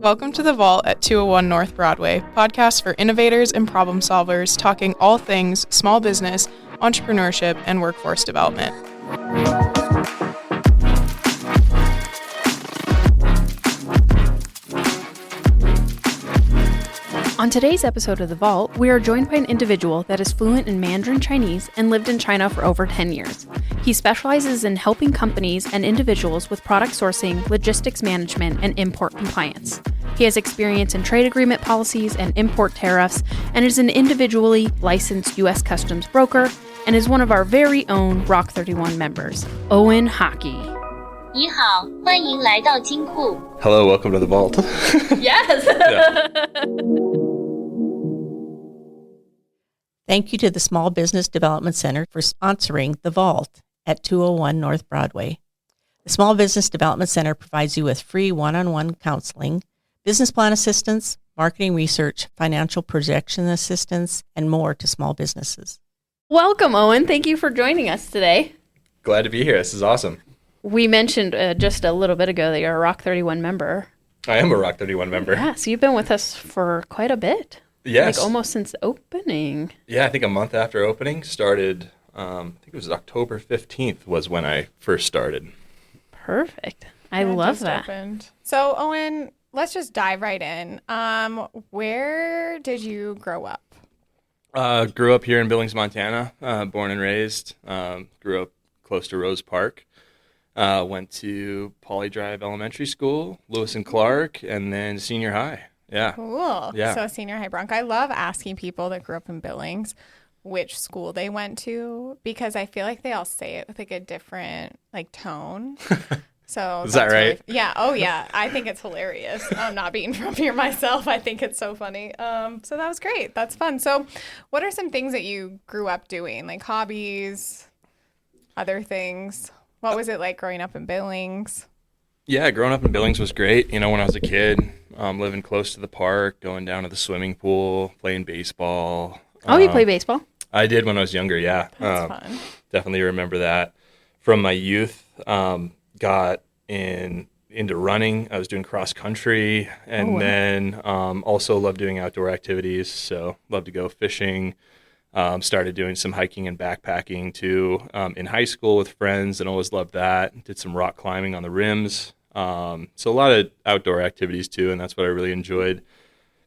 Welcome to The Vault at 201 North Broadway, podcast for innovators and problem solvers talking all things small business, entrepreneurship, and workforce development. On today's episode of The Vault, we are joined by an individual that is fluent in Mandarin Chinese and lived in China for over 10 years. He specializes in helping companies and individuals with product sourcing, logistics management, and import compliance. He has experience in trade agreement policies and import tariffs, and is an individually licensed U.S. Customs broker, and is one of our very own Rock 31 members, Owen Haacke. 你好，欢迎来到金库。 Hello, welcome to the vault. Yes! Thank you to the Small Business Development Center for sponsoring The Vault at 201 North Broadway. The Small Business Development Center provides you with free one-on-one counseling, business plan assistance, marketing research, financial projection assistance, and more to small businesses. Welcome, Owen. Thank you for joining us today. Glad to be here. This is awesome. We mentioned just a little bit ago that you're a Rock 31 member. I am a Rock 31 member. Yeah, so you've been with us for quite a bit. Yes. Like almost since opening. Yeah, I think a month after opening started, I think it was October 15th was when I first started. Perfect. I love that. Opened. So, Owen, let's just dive right in. Where did you grow up? Grew up here in Billings, Montana, born and raised. Grew up close to Rose Park. Went to Poly Drive Elementary School, Lewis and Clark, and then senior high. Yeah. Cool. Yeah. So senior high Bronc. I love asking people that grew up in Billings which school they went to because I feel like they all say it with like a different like tone. So Is that right? Yeah. Oh yeah. I think it's hilarious. I'm not being from here myself. I think it's so funny. So that was great. That's fun. So what are some things that you grew up doing? Like hobbies, other things? What was it like growing up in Billings? Yeah, growing up in Billings was great. You know, when I was a kid, living close to the park, going down to the swimming pool, playing baseball. Oh, you play baseball? I did when I was younger, yeah. That's fun. Definitely remember that. From my youth, got into running. I was doing cross country, and then also loved doing outdoor activities. So loved to go fishing. Started doing some hiking and backpacking too in high school with friends, and always loved that. Did some rock climbing on the rims. So a lot of outdoor activities too, and that's what I really enjoyed.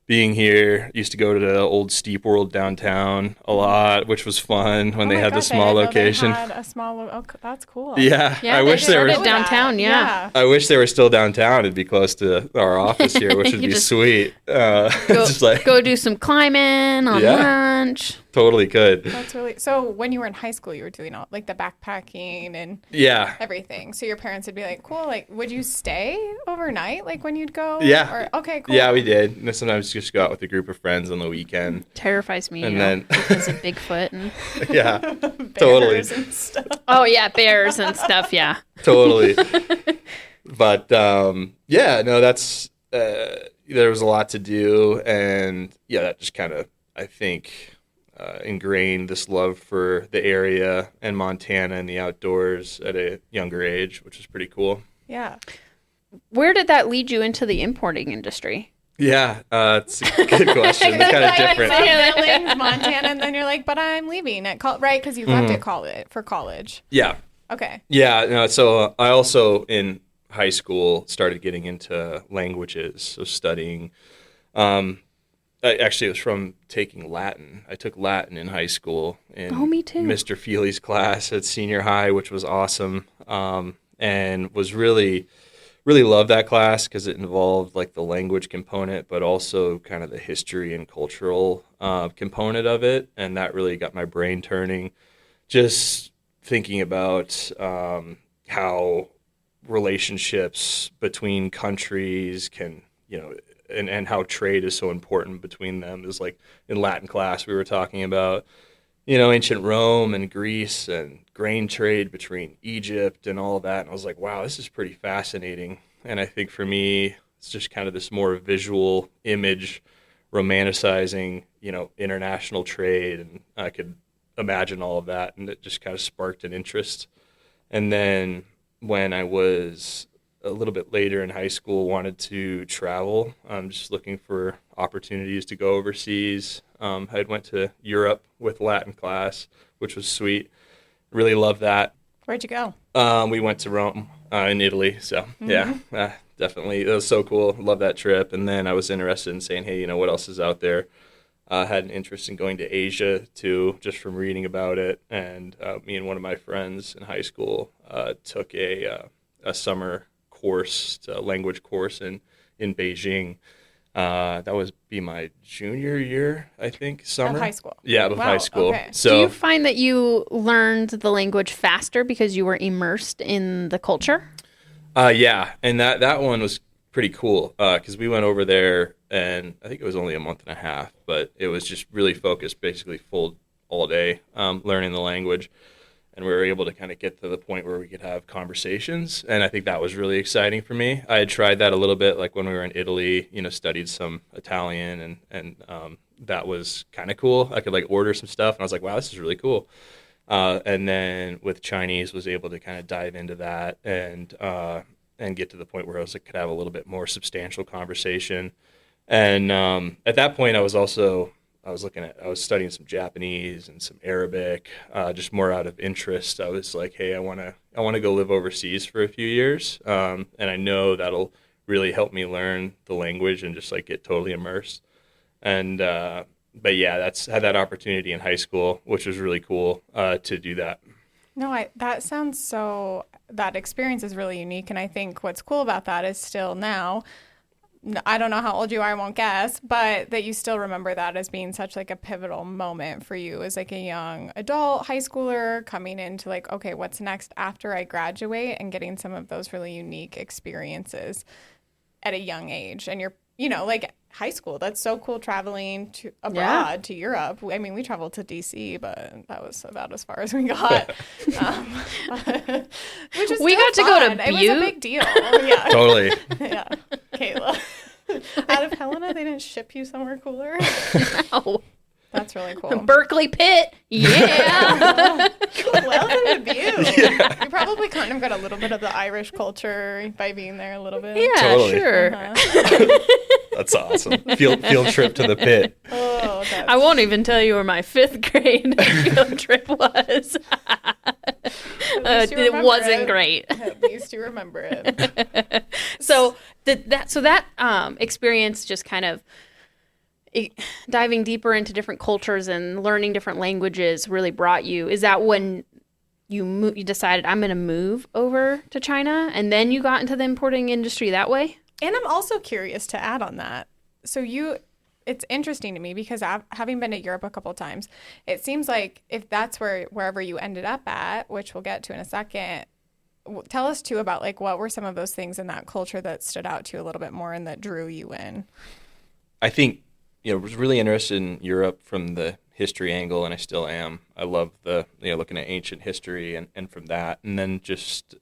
Being here, used to go to the old Steep World downtown a lot, which was fun when they had the small location. They had a small that's cool. Yeah, Yeah, I wish they were downtown. Yeah. I wish they were still downtown. It'd be close to our office here, which would You be just sweet. Go, just like go do some climbing on Yeah. lunch. totally could. That's really so. When you were in high school, you were doing all like the backpacking and Yeah. everything. So your parents would be like, "Cool." Like, would you stay overnight? Like when you'd go? Yeah. Or, okay. Cool. Yeah, we did. And then sometimes just go out with a group of friends on the weekend. Terrifies me, And you know, then- because of Bigfoot. And... Yeah, Bears totally. and stuff. Oh, yeah, bears and stuff, yeah. totally. But yeah, no, that's there was a lot to do, and yeah, that just kind of I think ingrained this love for the area and Montana and the outdoors at a younger age, which is pretty cool. Yeah. Where did that lead you into the importing industry? Yeah, it's a good question. It's kind of different. Billings, Montana, and then you're like, "But I'm leaving at right?" Because you left at college for college. Yeah. Okay. Yeah, no, so I also in high school started getting into languages, so studying. Actually, it was from taking Latin. I took Latin in high school in me too. Mr. Feely's class at senior high, which was awesome, and was really loved that class because it involved like the language component, but also kind of the history and cultural component of it, and that really got my brain turning. Just thinking about how relationships between countries can, you know, and how trade is so important between them. Is like in Latin class we were talking about, you know, ancient Rome and Greece and grain trade between Egypt and all of that. And I was like, wow, this is pretty fascinating. And I think for me, it's just kind of this more visual image romanticizing, you know, international trade. And I could imagine all of that. And it just kind of sparked an interest. And then when I was a little bit later in high school, wanted to travel. I'm just looking for opportunities to go overseas. I went to Europe with Latin class, which was sweet. Really loved that. Where'd you go? We went to Rome in Italy. So definitely. It was so cool. Love that trip. And then I was interested in saying, hey, what else is out there? Had an interest in going to Asia too, just from reading about it. And me and one of my friends in high school took a summer course, a language course in Beijing. That was be my junior year, I think, summer. Of high school. Yeah, of high school. Okay. So, Do you find that you learned the language faster because you were immersed in the culture? yeah, and that one was pretty cool because we went over there, and I think it was only a month and a half, but it was just really focused, basically full all day, learning the language. And we were able to kind of get to the point where we could have conversations. And I think that was really exciting for me. I had tried that a little bit, like when we were in Italy, studied some Italian, and that was kind of cool. I could like order some stuff, and I was like, wow, this is really cool. And then with Chinese, was able to kind of dive into that and get to the point where I could have a little bit more substantial conversation. And at that point, I was studying some Japanese and some Arabic, just more out of interest. I was like, hey, I want to go live overseas for a few years, and I know that'll really help me learn the language and just like get totally immersed. And but yeah, had that opportunity in high school, which was really cool to do that. No, that experience is really unique, and I think what's cool about that is still now. I don't know how old you are, I won't guess, but that you still remember that as being such like a pivotal moment for you as like a young adult, high schooler coming into like, okay, what's next after I graduate, and getting some of those really unique experiences at a young age. And you're, like high school, that's so cool, traveling to abroad to Europe. I mean, we traveled to DC, but that was about as far as we got. Which was We got to fun. go to It was Butte. a big deal. Yeah. Totally. Yeah. Kayla. Out of Helena, they didn't ship you somewhere cooler? Oh, That's really cool. Berkeley Pitt. Yeah. Welcome to Butte. Yeah. You probably kind of got a little bit of the Irish culture by being there a little bit. Yeah, Totally. sure. That's awesome. Field trip to the pit. Oh, I won't even tell you where my 5th grade field trip was. It wasn't great. At least you remember it. So that experience, just kind of diving deeper into different cultures and learning different languages, really brought you. Is that when you decided, I'm going to move over to China, and then you got into the importing industry that way? And I'm also curious to add on that. So it's interesting to me because having been to Europe a couple of times, it seems like if that's wherever you ended up at, which we'll get to in a second, tell us too about like what were some of those things in that culture that stood out to you a little bit more and that drew you in. I think was really interested in Europe from the history angle, and I still am. I love the looking at ancient history and from that, and then just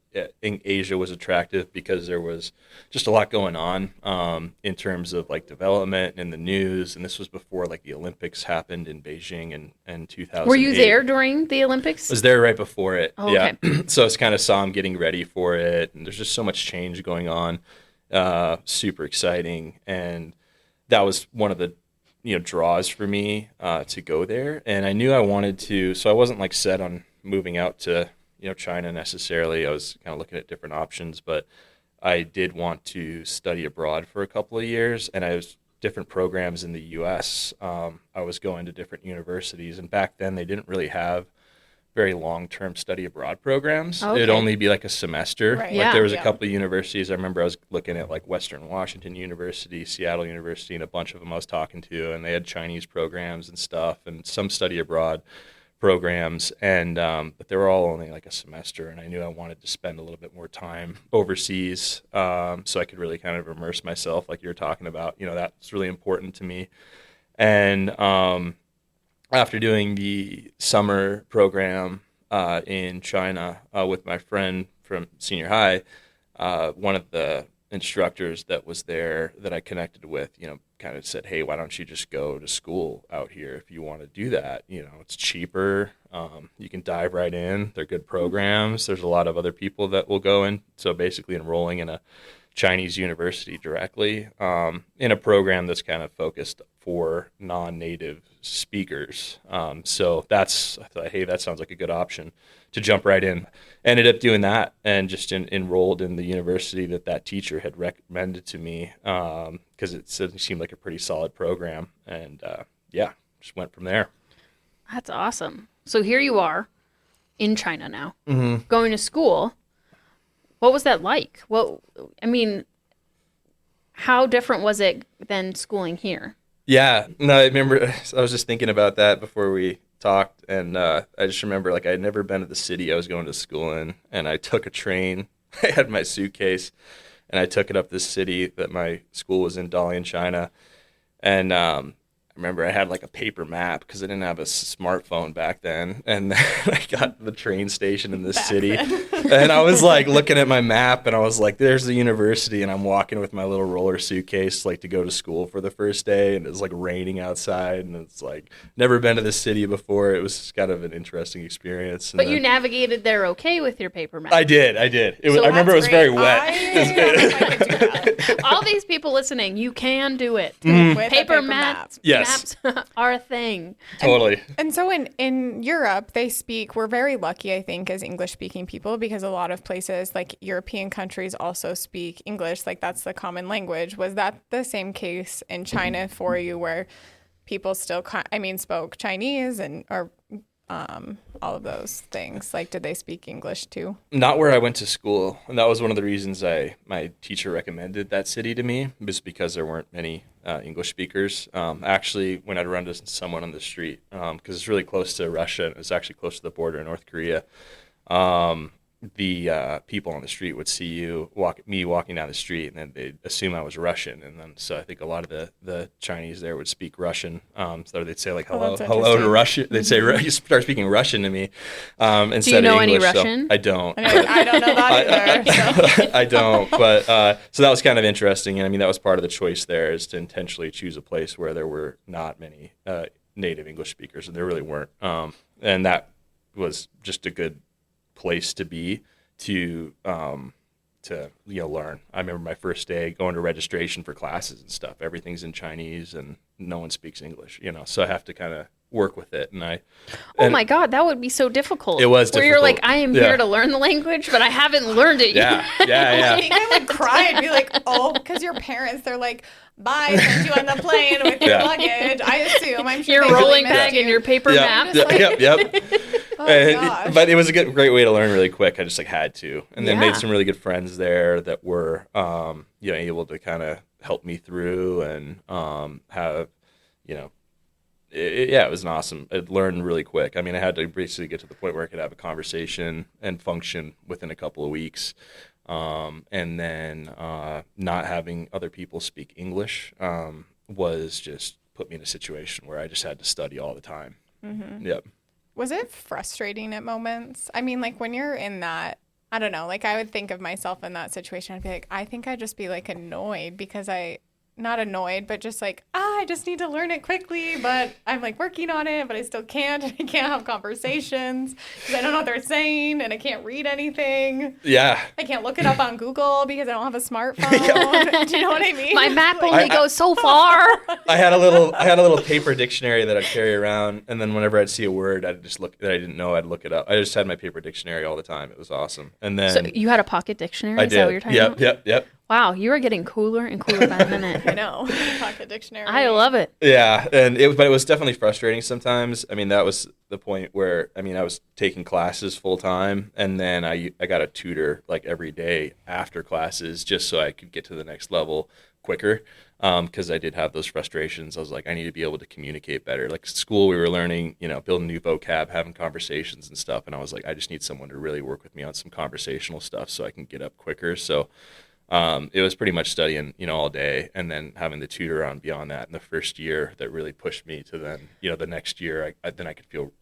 in Asia was attractive because there was just a lot going on in terms of like development and the news, and this was before like the Olympics happened in Beijing in 2008. Were you there during the Olympics? I was there right before it. Oh, okay. Yeah, so it's kind of saw them getting ready for it, and there's just so much change going on. Super exciting, and that was one of the draws for me to go there. And I knew I wanted to, so I wasn't like set on moving out to China necessarily. I was kind of looking at different options, but I did want to study abroad for a couple of years, and I was different programs in the U.S. I was going to different universities, and back then they didn't really have very long-term study abroad programs. Okay. It'd only be like a semester. Right. Like there was a couple of universities. I remember I was looking at like Western Washington University, Seattle University, and a bunch of them I was talking to, and they had Chinese programs and stuff, and some study abroad programs, and but they were all only like a semester, and I knew I wanted to spend a little bit more time overseas, so I could really kind of immerse myself, like you were talking about. That's really important to me, and after doing the summer program in China with my friend from senior high, one of the instructors that was there that I connected with, kind of said, hey, why don't you just go to school out here if you want to do that? It's cheaper. You can dive right in. They're good programs. There's a lot of other people that will go in. So basically enrolling in a Chinese university directly in a program that's kind of focused for non-native speakers. So I thought, hey, that sounds like a good option to jump right in. Ended up doing that and just enrolled in the university that teacher had recommended to me because it seemed like a pretty solid program. And just went from there. That's awesome. So here you are in China now, Mm-hmm. going to school. What was that like? How different was it than schooling here? Yeah, no, I remember I was just thinking about that before we talked, and I just remember I had never been to the city I was going to school in, and I took a train. I had my suitcase, and I took it up this city that my school was in, Dalian, China, and I remember I had a paper map because I didn't have a smartphone back then, and then I got to the train station in this city, and I was looking at my map, and I was like, there's the university, and I'm walking with my little roller suitcase to go to school for the first day, and it's raining outside, and it's never been to this city before. It was kind of an interesting experience. But you navigated there okay with your paper map. I did. I remember it was very wet. All these people listening, you can do it. With a Paper maps. Yes. Maps are a thing. Totally. And so in Europe, we're very lucky, I think, as English-speaking people, because a lot of places, European countries, also speak English. That's the common language. Was that the same case in China for you, where people still, spoke Chinese or all of those things? Did they speak English too? Not where I went to school. And that was one of the reasons my teacher recommended that city to me, was because there weren't many English speakers. Actually, when I'd run into someone on the street, because it's really close to Russia, it's actually close to the border in North Korea, the people on the street would see me walking down the street, and then they'd assume I was Russian. And then, so I think a lot of the Chinese there would speak Russian. So they'd say hello to Russian. They'd say, you start speaking Russian to me. Do you know any Russian? So I don't. I don't know that either. So. I don't. But so that was kind of interesting. And that was part of the choice there, is to intentionally choose a place where there were not many native English speakers, and there really weren't. And that was just a good place to be to learn. I remember my first day going to registration for classes and stuff. Everything's in Chinese and no one speaks English, so I have to kind of work with it. Oh my God, that would be so difficult. It was difficult. Where you're I am here to learn the language, but I haven't learned it yet. Yeah. I think I would cry and be because your parents, they're bye, send you on the plane with your luggage. I'm sure your rolling bag and your paper map. Yep. Oh, gosh. But it was a great way to learn really quick. I just had to, and then made some really good friends there that were able to kind of help me through and have it was awesome. I learned really quick. I had to basically get to the point where I could have a conversation and function within a couple of weeks. And then not having other people speak English was just put me in a situation where I just had to study all the time. Mm-hmm. Yep. Was it frustrating at moments? When you're in that, I don't know, I would think of myself in that situation. I'd be I think I'd just be annoyed because not annoyed, but just I just need to learn it quickly, but I'm working on it, but I still can't. And I can't have conversations because I don't know what they're saying, and I can't read anything. Yeah. I can't look it up on Google because I don't have a smartphone. Do you know what I mean? My map only goes so far. I had a little paper dictionary that I'd carry around, and then whenever I'd see a word I'd just look that I didn't know, I'd look it up. I just had my paper dictionary all the time. It was awesome. And then so you had a pocket dictionary? I did. Is that what you're talking about? Yep. Wow, you are getting cooler and cooler by the minute. I know. Pocket dictionary. I love it. Yeah, but it was definitely frustrating sometimes. That was the point where I was taking classes full time, and then I got a tutor every day after classes just so I could get to the next level quicker. Because I did have those frustrations. I was I need to be able to communicate better. At school, we were learning, building new vocab, having conversations and stuff, and I was I just need someone to really work with me on some conversational stuff so I can get up quicker. So. It was pretty much studying, all day, and then having the tutor on beyond that in the first year that really pushed me to then, the next year, I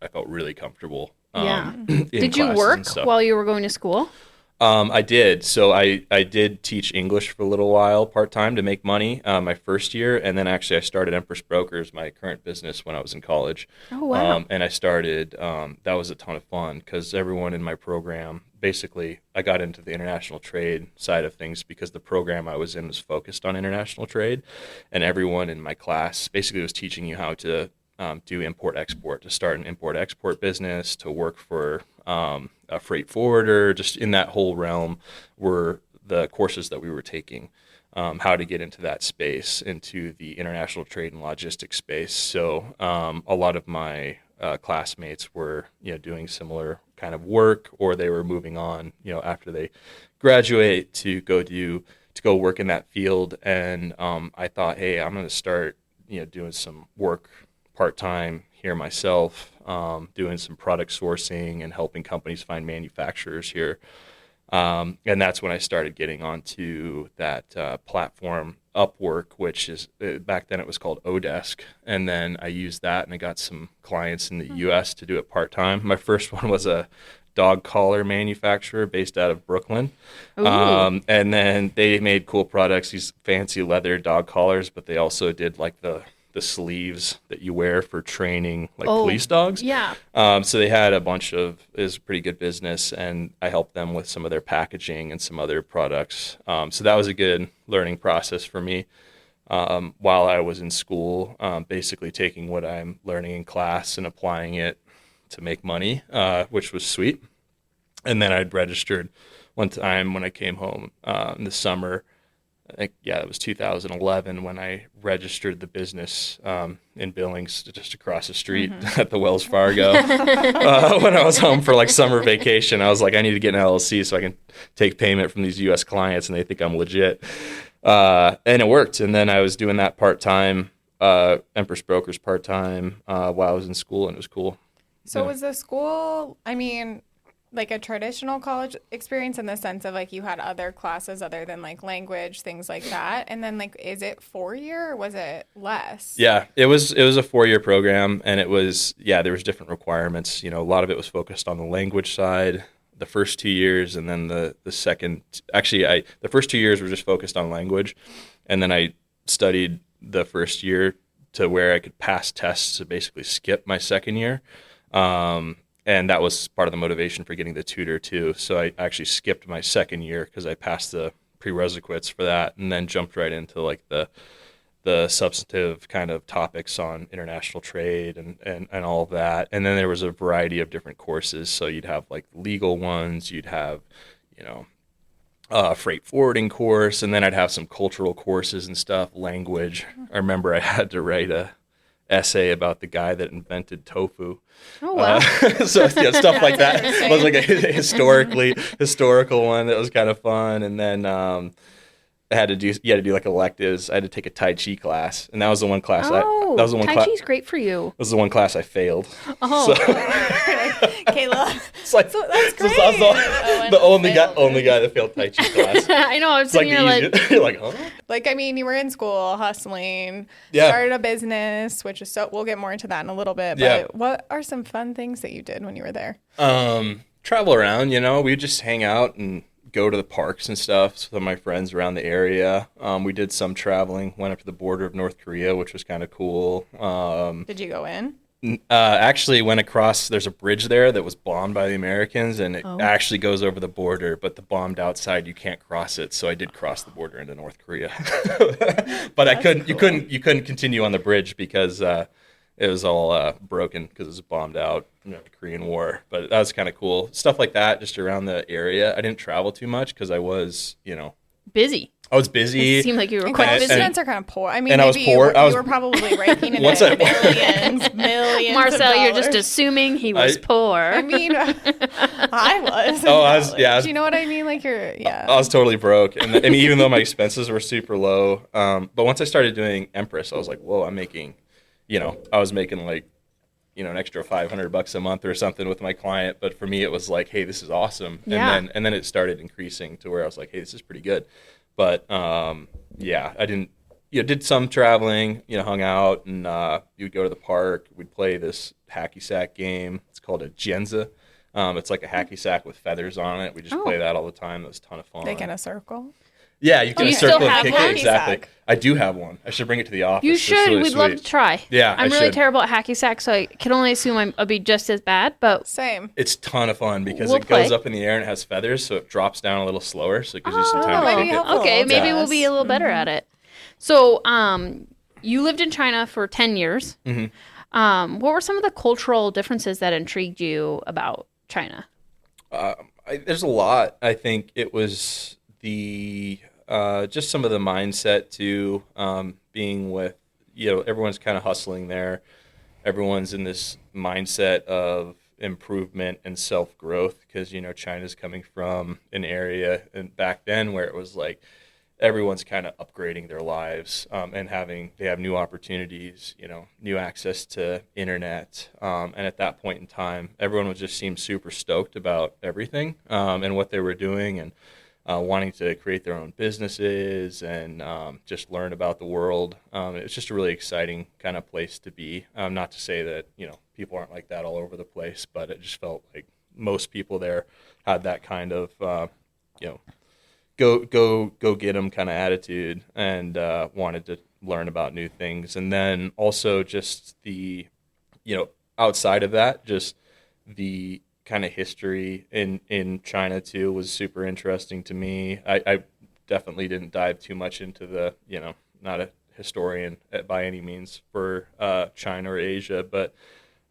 felt really comfortable. Yeah. Did you work while you were going to school? I did. So I did teach English for a little while part-time to make money my first year. And then actually I started Empress Brokers, my current business, when I was in college. Oh, wow. And I started, that was a ton of fun because everyone in my program, basically I got into the international trade side of things because the program I was in was focused on international trade. And everyone in my class basically was teaching you how to do import-export, to start an import-export business, to work for a freight forwarder, just in that whole realm were the courses that we were taking, how to get into that space, into the international trade and logistics space. So a lot of my classmates were, doing similar kind of work, or they were moving on, after they graduate to go work in that field. And I thought, hey, I'm going to start, doing some work part-time here myself, doing some product sourcing and helping companies find manufacturers here. And that's when I started getting onto that platform Upwork, which is back then it was called Odesk. And then I used that and I got some clients in the US to do it part-time. My first one was a dog collar manufacturer based out of Brooklyn. And then they made cool products, these fancy leather dog collars, but they also did like the sleeves that you wear for training police dogs. Yeah. So they had it was a pretty good business, and I helped them with some of their packaging and some other products. So that was a good learning process for me while I was in school, basically taking what I'm learning in class and applying it to make money, which was sweet. And then I'd registered one time when I came home in the summer. I think, it was 2011 when I registered the business in Billings, just across the street at the Wells Fargo. When I was home for summer vacation, I was like, I need to get an LLC so I can take payment from these U.S. clients and they think I'm legit. And it worked. And then I was doing that part-time, Empress Brokers part-time while I was in school, and it was cool. So was the school, like a traditional college experience in the sense of you had other classes other than language, things like that? And then is it 4-year or was it less? Yeah, it was a 4-year program, and it was, there was different requirements. A lot of it was focused on the language side the first 2 years, and then the second, actually the first 2 years were just focused on language. And then I studied the first year to where I could pass tests to basically skip my second year. And that was part of the motivation for getting the tutor too. So I actually skipped my second year because I passed the prerequisites for that, and then jumped right into the substantive kind of topics on international trade and all of that. And then there was a variety of different courses. So you'd have legal ones, you'd have, a freight forwarding course, and then I'd have some cultural courses and stuff, language. I remember I had to write a essay about the guy that invented tofu. Oh, wow. So stuff like that. It was like a historical one that was kind of fun. And then you had to do electives. I had to take a Tai Chi class, and that was the one class Tai Chi's great for you. That was the one class I failed. Oh, so. Kayla. It's so that's great. I was the only guy that failed Tai Chi class. I know. I was sitting here you're like, huh? You were in school hustling, yeah. Started a business, which is we'll get more into that in a little bit. But what are some fun things that you did when you were there? Travel around, we'd just hang out and go to the parks and stuff with my friends around the area. We did some traveling, went up to the border of North Korea, which was kind of cool. Did you go in? Actually went across, there's a bridge there that was bombed by the Americans, and it actually goes over the border, but the bombed outside, you can't cross it. So I did cross the border into North Korea. But you couldn't continue on the bridge because it was all broken because it was bombed out in the Korean War. But that was kind of cool. Stuff like that just around the area. I didn't travel too much because I was, busy. I was busy. It seemed like you were quite busy. Students are kind of poor. And I was poor. You were probably ranking in millions. Marcel, you're just assuming he was poor. I was. I was. Yeah. Do you know what I mean? I was totally broke, and even though my expenses were super low, but once I started doing Empress, I was like, whoa, I'm making, I was making an extra $500 a month or something with my client. But for me, it was like, hey, this is awesome. Yeah. And then it started increasing to where I was like, hey, this is pretty good. But I didn't, did some traveling, hung out, and you'd go to the park. We'd play this hacky sack game. It's called a Jenza. It's like a hacky sack with feathers on it. We just play that all the time. It was a ton of fun. Like in a circle? Yeah, you can you circle still and have kick one? it. Exactly. Hacky sack. I do have one. I should bring it to the office. You It's should. really We'd love sweet. to try. Yeah, I'm I really should. terrible at hacky sack, so I can only assume I'll be just as bad. But Same. It's a ton of fun because We'll it goes play. up in the air and it has feathers, so it drops down a little slower, so it gives you some time might to be kick it. helpful. okay, maybe Yeah. we'll be a little better at it. So, you lived in China for 10 years. Mm-hmm. What were some of the cultural differences that intrigued you about China? There's a lot. I think it was the just some of the mindset too, being with, everyone's kind of hustling there. Everyone's in this mindset of improvement and self-growth because, China's coming from an area and back then where it was like everyone's kind of upgrading their lives and they have new opportunities, new access to internet. And at that point in time, everyone would just seem super stoked about everything and what they were doing and wanting to create their own businesses and just learn about the world. It's just a really exciting kind of place to be. Not to say that, people aren't like that all over the place, but it just felt like most people there had that kind of, go get them kind of attitude and wanted to learn about new things. And then also just the, outside of that, just the kind of history in China too was super interesting to me. I definitely didn't dive too much into the, not a historian by any means for China or Asia, but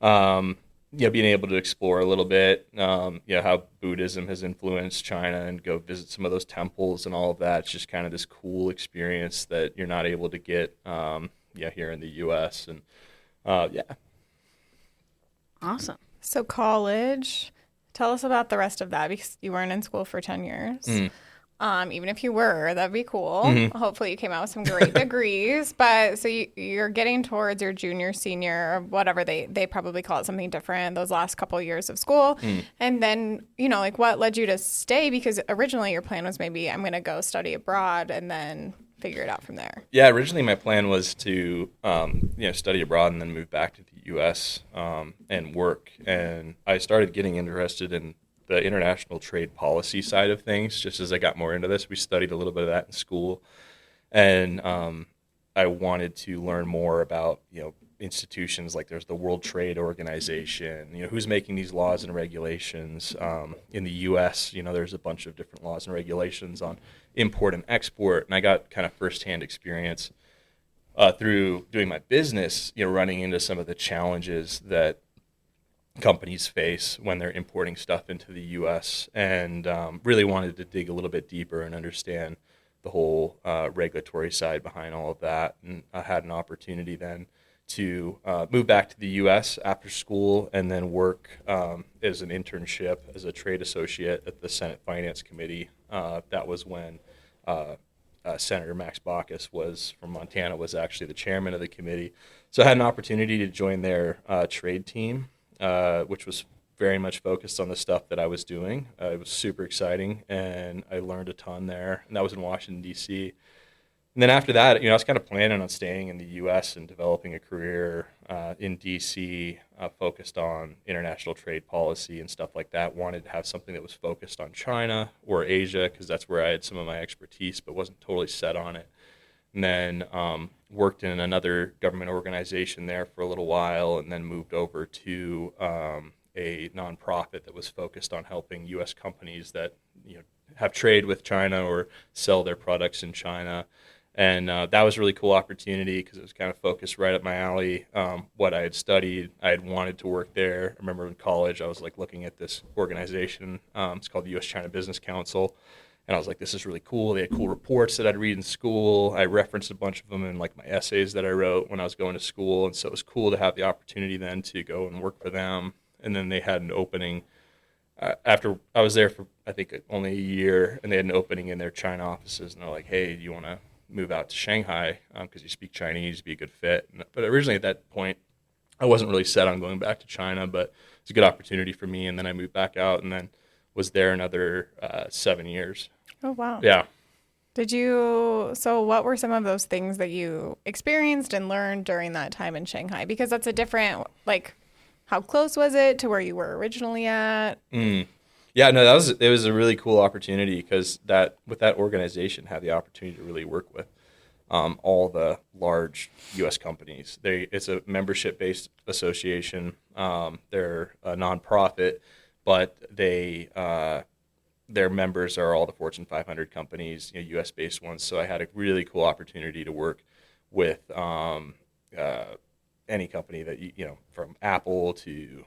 being able to explore a little bit, how Buddhism has influenced China and go visit some of those temples and all of that. It's just kind of this cool experience that you're not able to get, here in the U.S. And Awesome. So college, tell us about the rest of that because you weren't in school for 10 years. Even if you were, that'd be cool. Hopefully you came out with some great degrees. But so you're getting towards your junior, senior, or whatever they probably call it something different, those last couple of years of school. And then, what led you to stay? Because originally your plan was maybe I'm going to go study abroad and then figure it out from there. Yeah, originally my plan was to, study abroad and then move back to the U.S. And work. And I started getting interested in the international trade policy side of things. Just as I got more into this, we studied a little bit of that in school, and I wanted to learn more about institutions like there's the World Trade Organization. Who's making these laws and regulations in the U.S. There's a bunch of different laws and regulations on import and export, and I got kind of firsthand experience through doing my business. Running into some of the challenges that companies face when they're importing stuff into the U.S. and really wanted to dig a little bit deeper and understand the whole regulatory side behind all of that. And I had an opportunity then to move back to the U.S. after school and then work as an internship as a trade associate at the Senate Finance Committee. That was when Senator Max Baucus from Montana was actually the chairman of the committee. So I had an opportunity to join their trade team, which was very much focused on the stuff that I was doing. It was super exciting, and I learned a ton there. And that was in Washington, D.C. And then after that, I was kind of planning on staying in the U.S. and developing a career in D.C. Focused on international trade policy and stuff like that. Wanted to have something that was focused on China or Asia because that's where I had some of my expertise, but wasn't totally set on it. And then worked in another government organization there for a little while, and then moved over to a nonprofit that was focused on helping U.S. companies that have trade with China or sell their products in China. And that was a really cool opportunity because it was kind of focused right up my alley. What I had studied, I had wanted to work there. I remember in college, I was looking at this organization. It's called the U.S.-China Business Council. And I was like, this is really cool. They had cool reports that I'd read in school. I referenced a bunch of them in my essays that I wrote when I was going to school. And so it was cool to have the opportunity then to go and work for them. And then they had an opening after I was there for, I think, only a year. And they had an opening in their China offices. And they're like, hey, do you want to move out to Shanghai because you speak Chinese, be a good fit. But originally at that point, I wasn't really set on going back to China, but it's a good opportunity for me. And then I moved back out and then was there another 7 years. Oh, wow. Yeah. So what were some of those things that you experienced and learned during that time in Shanghai? Because that's a different, how close was it to where you were originally at? Yeah, no, it was a really cool opportunity because with that organization, had the opportunity to really work with all the large U.S. companies. It's a membership-based association. They're a nonprofit, but their members are all the Fortune 500 companies, U.S.-based ones. So I had a really cool opportunity to work with any company that from Apple to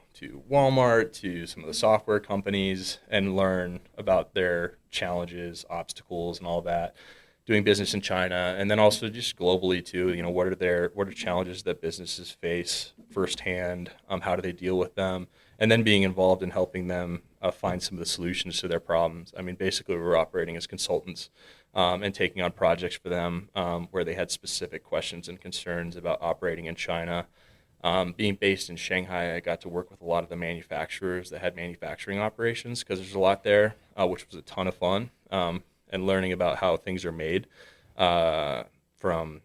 Walmart to some of the software companies, and learn about their challenges, obstacles, and all that. Doing business in China, and then also just globally too. What are challenges that businesses face firsthand? How do they deal with them? And then being involved in helping them find some of the solutions to their problems. I mean, basically, we were operating as consultants and taking on projects for them where they had specific questions and concerns about operating in China. Being based in Shanghai, I got to work with a lot of the manufacturers that had manufacturing operations because there's a lot there, which was a ton of fun. And learning about how things are made from,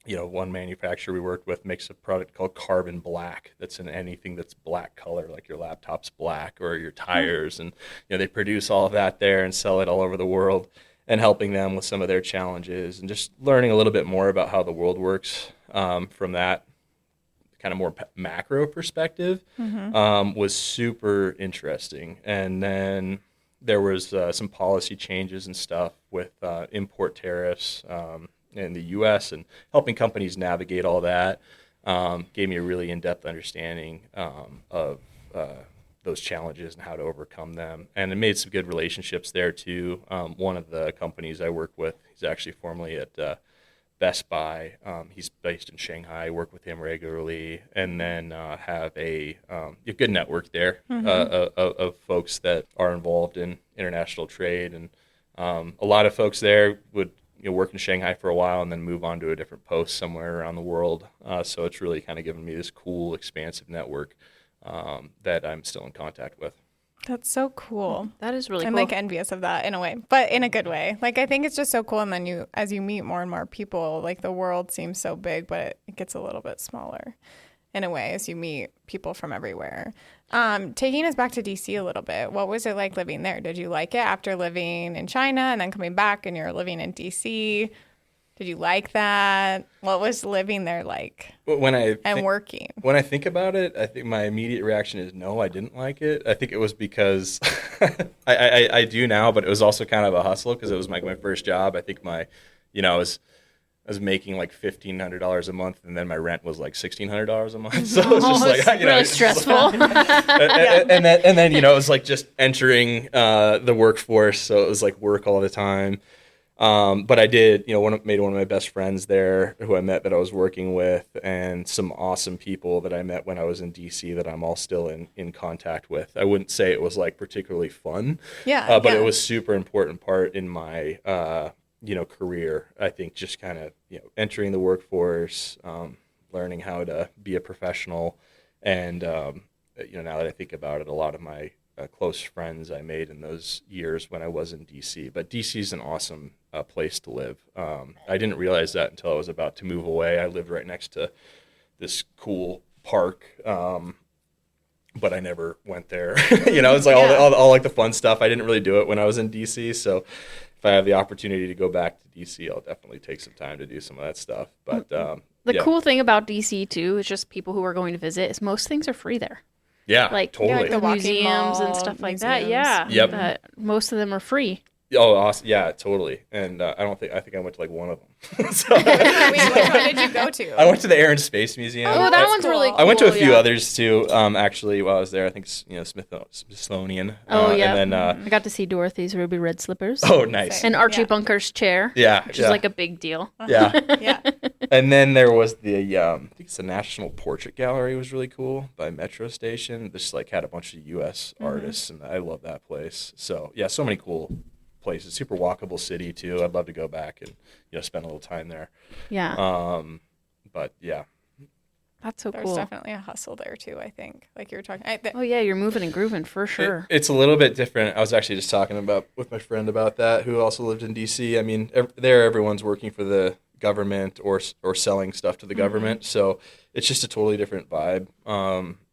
one manufacturer we worked with makes a product called Carbon Black that's in anything that's black color, like your laptop's black or your tires. And, they produce all of that there and sell it all over the world, and helping them with some of their challenges and just learning a little bit more about how the world works from that kind of more macro perspective was super interesting. And then there was some policy changes and stuff with import tariffs in the U.S. and helping companies navigate all that. Gave me a really in-depth understanding of those challenges and how to overcome them. And it made some good relationships there too. One of the companies I work with, he's actually formerly at Best Buy. He's based in Shanghai. I work with him regularly, and then have a good network there of folks that are involved in international trade. And a lot of folks there would work in Shanghai for a while and then move on to a different post somewhere around the world. So it's really kind of given me this cool, expansive network that I'm still in contact with. That's so cool. That is really cool. I'm like envious of that in a way, but in a good way. Like, I think it's just so cool. And then as you meet more and more people, like the world seems so big, but it gets a little bit smaller in a way as you meet people from everywhere. Taking us back to DC a little bit, what was it like living there? Did you like it after living in China and then coming back and you're living in DC? Did you like that? What was living there like? Working? When I think about it, I think my immediate reaction is no, I didn't like it. I think it was because I do now, but it was also kind of a hustle because it was like my first job. I think I was making like $1,500 a month, and then my rent was like $1,600 a month. So it was just like really stressful. and then it was like just entering the workforce, so it was like work all the time. But I did, made one of my best friends there who I met that I was working with, and some awesome people that I met when I was in DC that I'm all still in contact with. I wouldn't say it was like particularly fun, but it was super important part in my, career. I think just kind of, entering the workforce, learning how to be a professional. And, now that I think about it, a lot of my close friends I made in those years when I was in DC. But DC is an awesome place to live. I didn't realize that until I was about to move away. I lived right next to this cool park, but I never went there. It's like all like the fun stuff. I didn't really do it when I was in DC. So if I have the opportunity to go back to DC, I'll definitely take some time to do some of that stuff. But the cool thing about DC too is just people who are going to visit is most things are free there. Yeah, like totally. The museums and stuff like that. Yeah. Yep. Most of them are free. Oh, awesome. Yeah, totally. And I think I went to like one of them. Which one did you go to? I went to the Air and Space Museum. Oh, that one's really cool. I went to a few others too. Actually, while I was there, I think Smithsonian. And then I got to see Dorothy's ruby red slippers. Oh, nice. And Archie Bunker's chair. Yeah, which is like a big deal. Yeah, yeah. And then there was the I think it's the National Portrait Gallery was really cool by Metro Station. Just like had a bunch of U.S. artists, and I love that place. So yeah, so many cool places. Super walkable city too. I'd love to go back and spend a little time there. Yeah. But yeah. That's so There's cool. There's definitely a hustle there too, I think. Like you were talking. You're moving and grooving for sure. It's a little bit different. I was actually just talking with my friend about that, who also lived in DC. I mean, everyone's working for the government or selling stuff to the government, so it's just a totally different vibe.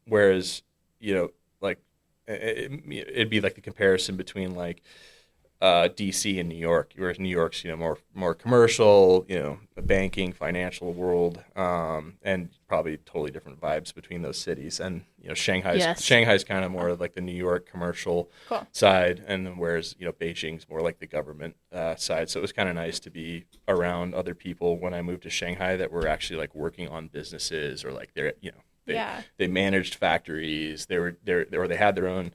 Whereas, like it'd be like the comparison between like DC and New York, whereas New York's more commercial, the banking, financial world, and probably totally different vibes between those cities. And Shanghai's kind of more like the New York commercial side, and then whereas Beijing's more like the government side. So it was kind of nice to be around other people when I moved to Shanghai that were actually like working on businesses, or like they're They managed factories. They had their own,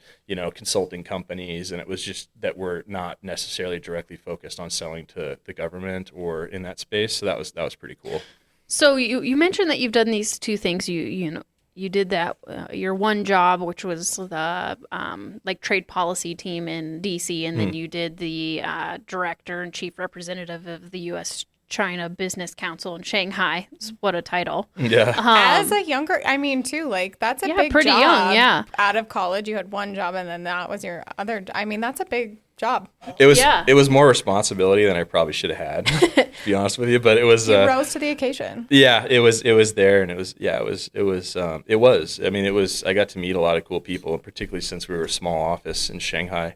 consulting companies, and it was just that we're not necessarily directly focused on selling to the government or in that space. So that was pretty cool. So you mentioned that you've done these two things. You did that your one job, which was the like trade policy team in DC, and then you did the director and chief representative of the U.S. China Business Council in Shanghai. What a title. Yeah. As a younger, too, like that's a big pretty job. Young, yeah. Out of college, you had one job and then that was your other. That's a big job. It was more responsibility than I probably should have had, to be honest with you, but it was you rose to the occasion. Yeah, it was there, and it was I got to meet a lot of cool people, particularly since we were a small office in Shanghai.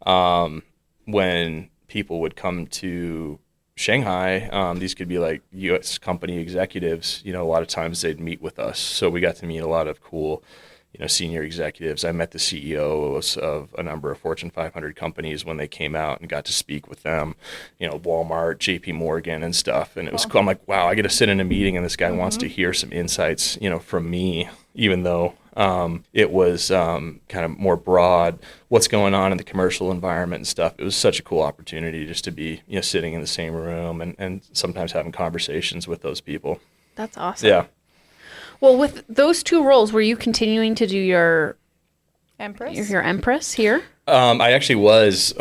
When people would come to Shanghai, these could be like U.S. company executives. A lot of times they'd meet with us, so we got to meet a lot of cool, senior executives. I met the CEOs of a number of Fortune 500 companies when they came out, and got to speak with them. Walmart, JP Morgan, and stuff. And it was cool. I'm like, wow, I get to sit in a meeting, and this guy wants to hear some insights, from me, even though it was kind of more broad, what's going on in the commercial environment and stuff. It was such a cool opportunity just to be, sitting in the same room and sometimes having conversations with those people. That's awesome. Yeah. Well, with those two roles, were you continuing to do your Empress? Your Empress here? I actually was,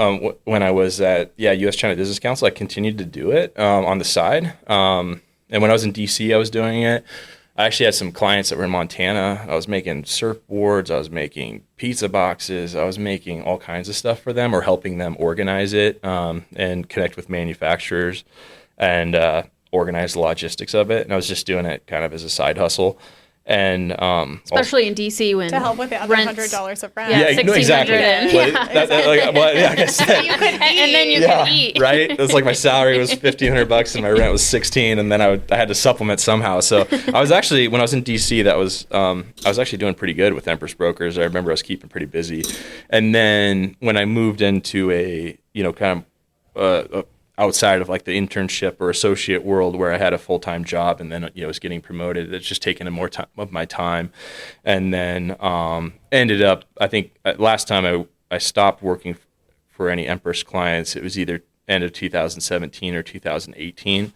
when I was at U.S. China Business Council, I continued to do it on the side. And when I was in D.C., I was doing it. I actually had some clients that were in Montana. I was making surfboards. I was making pizza boxes. I was making all kinds of stuff for them, or helping them organize it and connect with manufacturers and organize the logistics of it. And I was just doing it kind of as a side hustle. And especially in DC, when to help with the other $100 of rent. Yeah, no, exactly. Like I said, you could eat. And then you could eat. Right? It was like my salary was $1,500 and my rent was $16, and then I had to supplement somehow. So I was actually, when I was in DC, I was actually doing pretty good with Empress Brokers. I remember I was keeping pretty busy. And then when I moved into a kind of outside of like the internship or associate world, where I had a full-time job and then was getting promoted, it's just taking more time of my time. And then ended up, I think last time I stopped working for any Empress clients, it was either end of 2017 or 2018.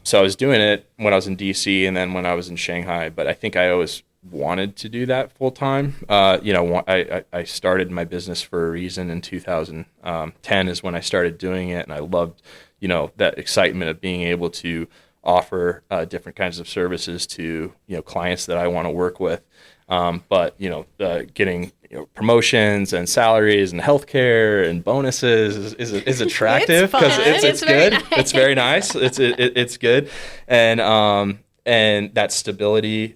So I was doing it when I was in DC and then when I was in Shanghai, but I think I always wanted to do that full time. I started my business for a reason. In 2010 is when I started doing it, and I loved, that excitement of being able to offer different kinds of services to clients that I want to work with. But getting promotions and salaries and healthcare and bonuses is attractive because it's good. Nice. It's very nice. It's good, and that stability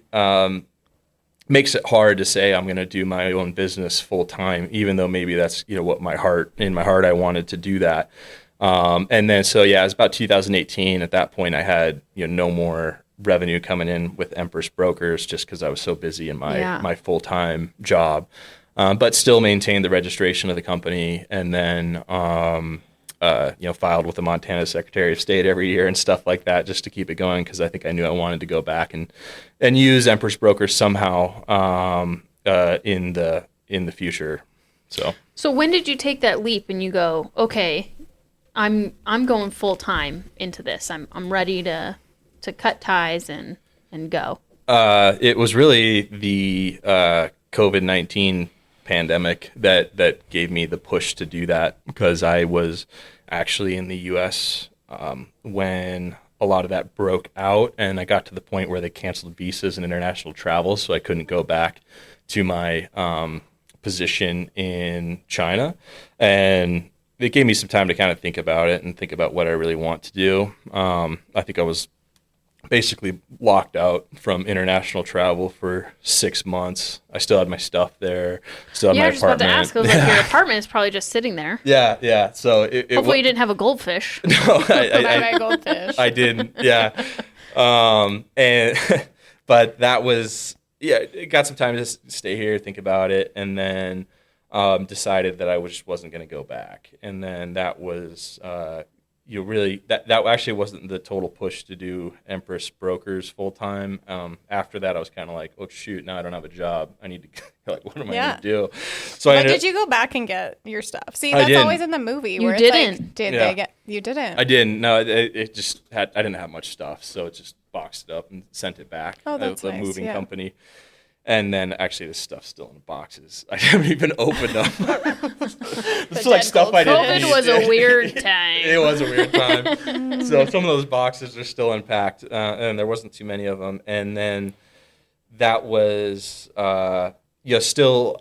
makes it hard to say I'm going to do my own business full time, even though maybe that's what in my heart I wanted to do that. And then so it was about 2018. At that point, I had no more revenue coming in with Empress Brokers just because I was so busy in my full time job, but still maintained the registration of the company, and then filed with the Montana Secretary of State every year and stuff like that, just to keep it going, because I think I knew I wanted to go back and use Empress Brokers somehow in the future. So when did you take that leap and you go, okay, I'm going full time into this. I'm ready to cut ties and go. It was really the COVID-19 pandemic that gave me the push to do that, because I was actually in the U.S. When a lot of that broke out, and I got to the point where they canceled visas and international travel, so I couldn't go back to my position in China. And it gave me some time to kind of think about it and think about what I really want to do. I think I was basically locked out from international travel for 6 months. I still had my stuff there, still had Yeah, my I was just about apartment. to ask. I was like, your apartment is probably just sitting there. Yeah. So Hopefully you didn't have a goldfish. No, My goldfish. I didn't. Yeah. And but that was, it got some time to stay here, think about it, and then decided that I just wasn't going to go back. And then that was really that actually wasn't the total push to do Empress Brokers full time. After that, I was kind of like, oh shoot, now I don't have a job. I need to like, what am I going to do? So but did you go back and get your stuff? See, that's always in the movie. Where You it's didn't. Like, they get? You didn't. I didn't. No, it just had. I didn't have much stuff, so it just boxed it up and sent it back. Oh, that's the nice. moving company. And then actually, this stuff's still in boxes. I haven't even opened them. It's like stuff I didn't need. COVID was a weird time. It was a weird time. So some of those boxes are still unpacked, and there wasn't too many of them. And then that was, still.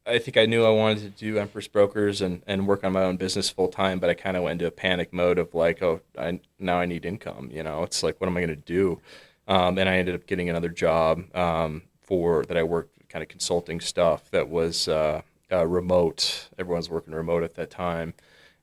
I think I knew I wanted to do Empress Brokers and work on my own business full time, but I kind of went into a panic mode of like, now I need income. It's like, what am I going to do? And I ended up getting another job that I worked kind of consulting stuff that was remote. Everyone's working remote at that time.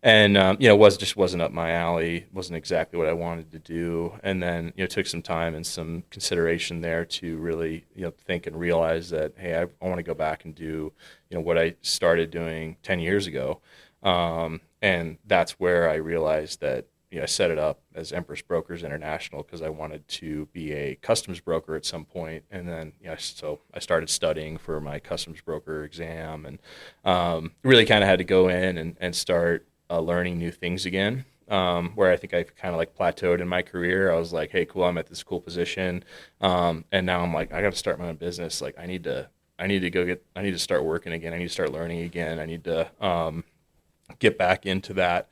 And, wasn't up my alley, wasn't exactly what I wanted to do. And then, it took some time and some consideration there to really, think and realize that, hey, I want to go back and do, what I started doing 10 years ago. And that's where I realized that, I set it up as Empress Brokers International because I wanted to be a customs broker at some point. And then, so I started studying for my customs broker exam and really kind of had to go in and start learning new things again, where I think I kind of like plateaued in my career. I was like, hey, cool, I'm at this cool position. And now I'm like, I got to start my own business. Like I need to start working again. I need to start learning again. I need to get back into that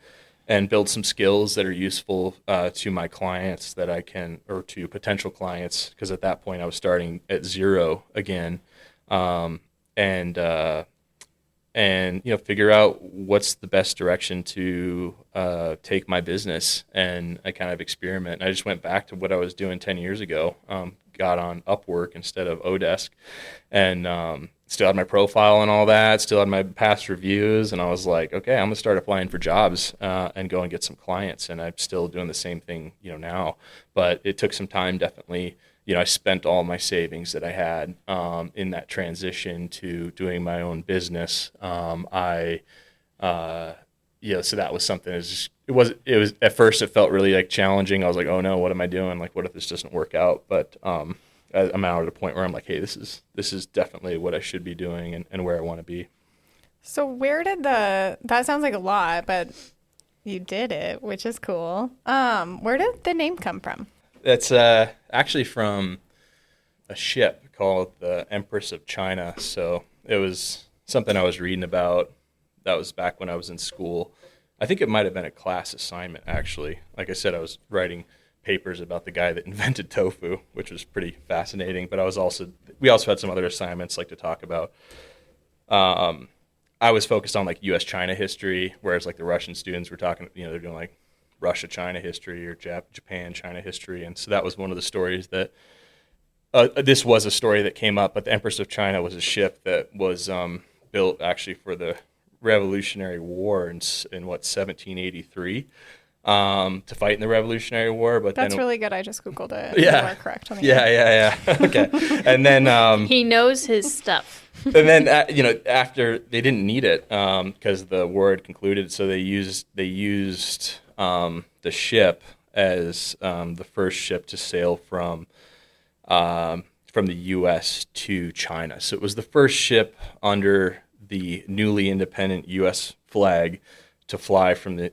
and build some skills that are useful to my clients that I can, or to potential clients, because at that point I was starting at zero again, and figure out what's the best direction to take my business. And I kind of experiment. I just went back to what I was doing 10 years ago, got on Upwork instead of Odesk, and still had my profile and all that, still had my past reviews, and I was like, okay, I'm going to start applying for jobs and go and get some clients. And I'm still doing the same thing, now. But it took some time, definitely. I spent all my savings that I had in that transition to doing my own business. So that was something. It was at first it felt really like challenging. I was like, oh no, what am I doing? Like, what if this doesn't work out? But I'm now at a point where I'm like, hey, this is definitely what I should be doing and where I want to be. So where did that sounds like a lot, but you did it, which is cool. Where did the name come from? That's actually from a ship called the Empress of China. So it was something I was reading about. That was back when I was in school. I think it might have been a class assignment, actually. Like I said, I was writing papers about the guy that invented tofu, which was pretty fascinating. But we also had some other assignments like to talk about. I was focused on like U.S.-China history, whereas like the Russian students were talking, they're doing like Russia-China history or Japan-China history. And so that was one of the stories that, this was a story that came up, but the Empress of China was a ship that was built actually for the Revolutionary War in 1783 to fight in the Revolutionary War. But that's then, really good. I just Googled it. Yeah. You are correct on the Yeah. Okay. And then he knows his stuff. and then after they didn't need it because the war had concluded, so they used the ship as the first ship to sail from the U.S. to China. So it was the first ship under the newly independent U.S. flag to fly to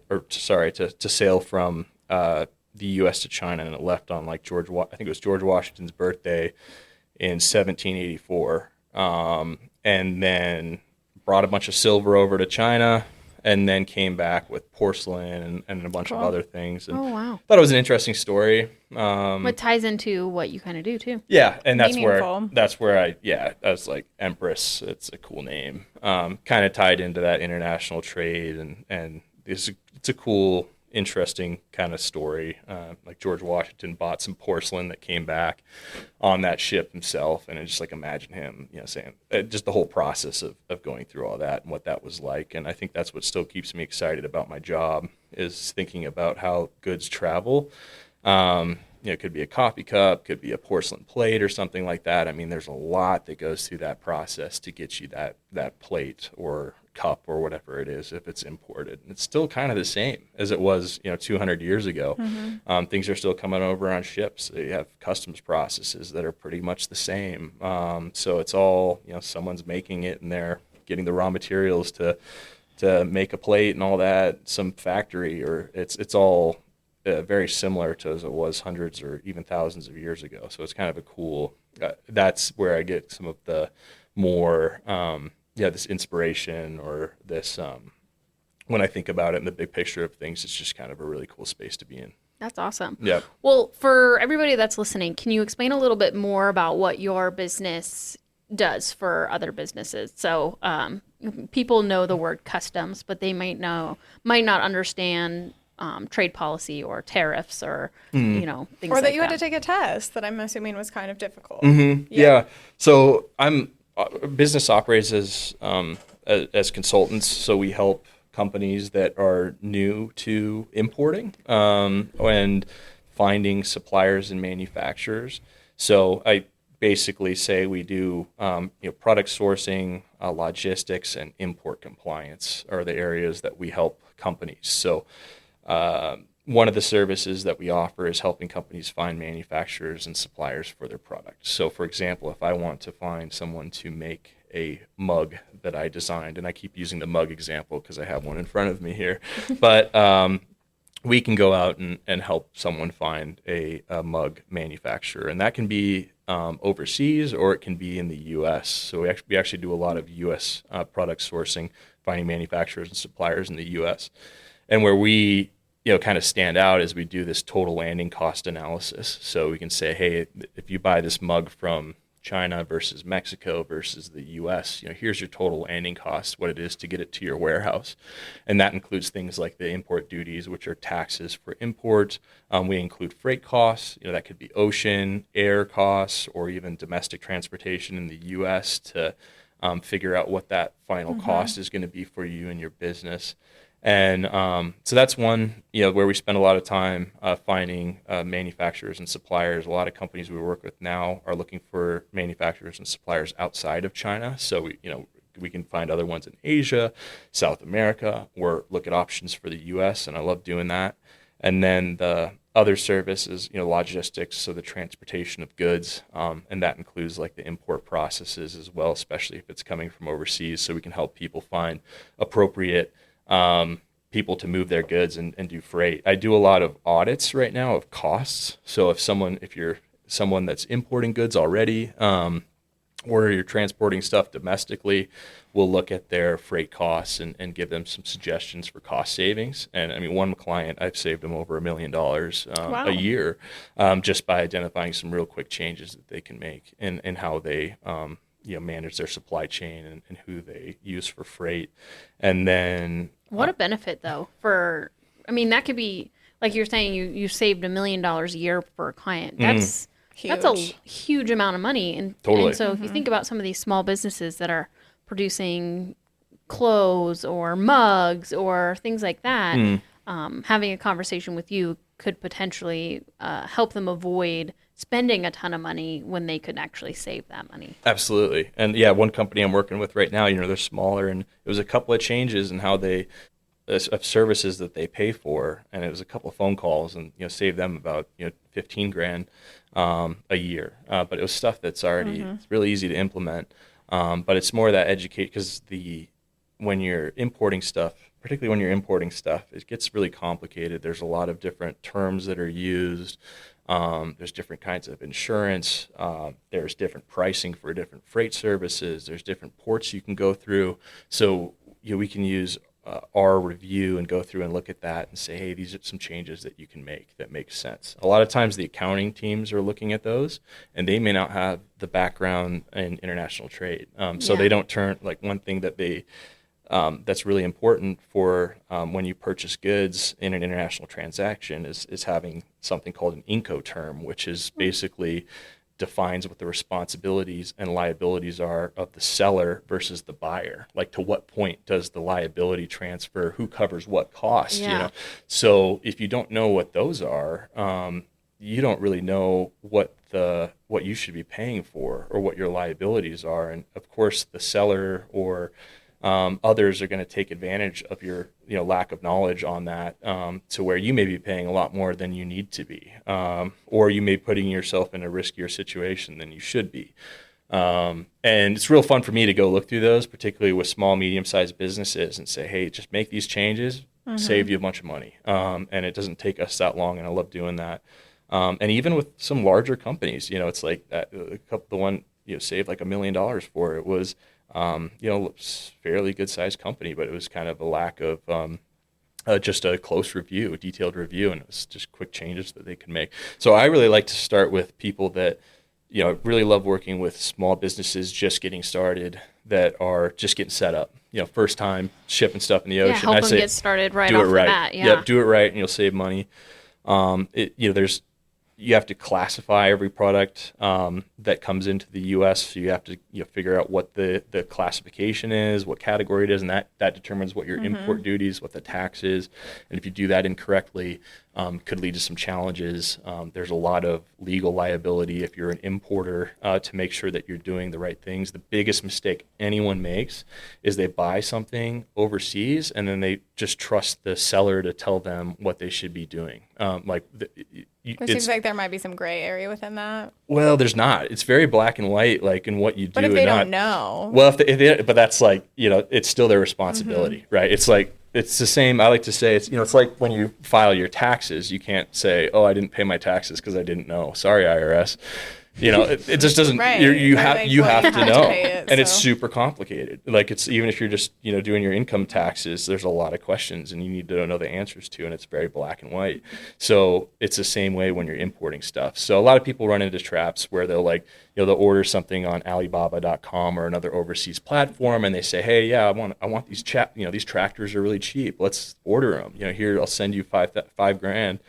sail from the U.S. to China, and it left on like I think it was George Washington's birthday in 1784, and then brought a bunch of silver over to China, and then came back with porcelain and a bunch of other things. And oh, wow. Thought it was an interesting story. What ties into what you kind of do, too. Yeah, and that's Meaningful. where I was like, Empress, it's a cool name. Kind of tied into that international trade, and it's a cool interesting kind of story. Like George Washington bought some porcelain that came back on that ship himself, and I just like imagine him, saying just the whole process of going through all that and what that was like. And I think that's what still keeps me excited about my job, is thinking about how goods travel. It could be a coffee cup, could be a porcelain plate or something like that. I mean, there's a lot that goes through that process to get you that plate or cup or whatever it is if it's imported. And it's still kind of the same as it was, 200 years ago. Things are still coming over on ships. You have customs processes that are pretty much the same. So it's all, someone's making it and they're getting the raw materials to make a plate and all that, some factory, or it's all very similar to as it was hundreds or even thousands of years ago. So it's kind of a cool, that's where I get some of the more, this inspiration or this, when I think about it in the big picture of things, it's just kind of a really cool space to be in. That's awesome. Yeah. Well, for everybody that's listening, can you explain a little bit more about what your business does for other businesses? So people know the word customs, but they might not understand trade policy or tariffs or, things like that. Or that you had to take a test that I'm assuming was kind of difficult. Yeah. So business operates as consultants. So we help companies that are new to importing and finding suppliers and manufacturers. So I basically say we do product sourcing, logistics, and import compliance are the areas that we help companies. So one of the services that we offer is helping companies find manufacturers and suppliers for their products. So, for example, if I want to find someone to make a mug that I designed, and I keep using the mug example because I have one in front of me here, but we can go out and help someone find a mug manufacturer, and that can be overseas or it can be in the U.S. So we actually do a lot of U.S. Product sourcing, finding manufacturers and suppliers in the U.S. And where we kind of stand out is we do this total landing cost analysis. So we can say, hey, if you buy this mug from China versus Mexico versus the U.S., here's your total landing cost, what it is to get it to your warehouse. And that includes things like the import duties, which are taxes for import. We include freight costs. That could be ocean, air costs, or even domestic transportation in the U.S. to figure out what that final cost is going to be for you and your business. And so that's one, where we spend a lot of time finding manufacturers and suppliers. A lot of companies we work with now are looking for manufacturers and suppliers outside of China. So we can find other ones in Asia, South America, or look at options for the U.S. And I love doing that. And then the other service is, logistics, so the transportation of goods, and that includes like the import processes as well, especially if it's coming from overseas. So we can help people find appropriate people to move their goods and do freight. I do a lot of audits right now of costs. So if you're someone that's importing goods already, or you're transporting stuff domestically, we'll look at their freight costs and give them some suggestions for cost savings. And I mean, one client, I've saved them over $1 million Wow. a year, just by identifying some real quick changes that they can make in how they manage their supply chain and who they use for freight. And then What a benefit, though, that could be, like you're saying, you saved $1 million a year for a client. That's a huge amount of money. And, Totally. And so if you think about some of these small businesses that are producing clothes or mugs or things like that, having a conversation with you could potentially help them avoid spending a ton of money when they could actually save that money. Absolutely. And yeah, one company I'm working with right now, they're smaller, and it was a couple of changes in how they of services that they pay for, and it was a couple of phone calls, and saved them about $15,000 a year. But it was stuff that's already it's really easy to implement. But it's more that educate, because when you're importing stuff, particularly when you're importing stuff, it gets really complicated. There's a lot of different terms that are used. There's different kinds of insurance. There's different pricing for different freight services. There's different ports you can go through. So we can use our review and go through and look at that and say, hey, these are some changes that you can make that make sense. A lot of times the accounting teams are looking at those, and they may not have the background in international trade. So they don't turn, like one thing that they that's really important for when you purchase goods in an international transaction is having something called an Incoterm, which is basically defines what the responsibilities and liabilities are of the seller versus the buyer. Like, to what point does the liability transfer? Who covers what cost? Yeah. You know, so if you don't know what those are, you don't really know what you should be paying for or what your liabilities are. And of course, the seller or others are going to take advantage of your lack of knowledge on that, to where you may be paying a lot more than you need to be, or you may be putting yourself in a riskier situation than you should be. And it's real fun for me to go look through those, particularly with small, medium-sized businesses, and say, hey, just make these changes, save you a bunch of money. And it doesn't take us that long, and I love doing that. And even with some larger companies, it's like the one saved like $1 million for it was fairly good sized company, but it was kind of a lack of just a close review, a detailed review, and it was just quick changes that they could make. So I really like to start with people that, really love working with small businesses just getting started that are just getting set up, first time shipping stuff in the ocean. Help them get started right off the bat. Yeah. Yep, do it right and you'll save money. You have to classify every product that comes into the U.S. So you have to figure out what the classification is, what category it is, and that determines what your import duties, what the tax is. And if you do that incorrectly, could lead to some challenges. There's a lot of legal liability if you're an importer to make sure that you're doing the right things. The biggest mistake anyone makes is they buy something overseas and then they just trust the seller to tell them what they should be doing. It seems like there might be some gray area within that. Well, there's not. It's very black and white, like in what you do. But if they don't know. Well, but that's like, it's still their responsibility, right? It's like, it's the same. I like to say it's like when you file your taxes, you can't say, "Oh, I didn't pay my taxes because I didn't know." Sorry, IRS. It just doesn't. Right. You have to know, and it's so. super complicated. Like, it's even if you're just doing your income taxes, there's a lot of questions, and you need to know the answers to, and it's very black and white. So it's the same way when you're importing stuff. So a lot of people run into traps where they'll they'll order something on Alibaba.com or another overseas platform, and they say, "Hey, yeah, I want these these tractors are really cheap. Let's order them. Here, I'll send you $5,000."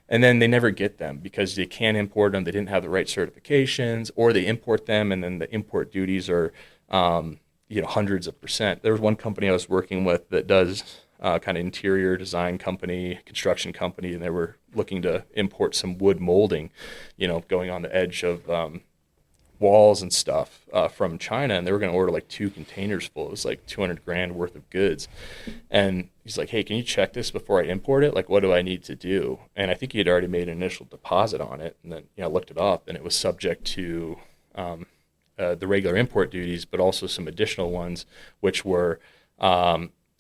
And then they never get them because they can't import them. They didn't have the right certifications, or they import them and then the import duties are, hundreds of %. There was one company I was working with that does kind of interior design company, construction company, and they were looking to import some wood molding, going on the edge of walls and stuff from China, and they were going to order like 2 containers full. It was like $200,000 worth of goods. And he's like, "Hey, can you check this before I import it? Like, what do I need to do?" And I think he had already made an initial deposit on it, and then I looked it up, and it was subject to the regular import duties, but also some additional ones, which were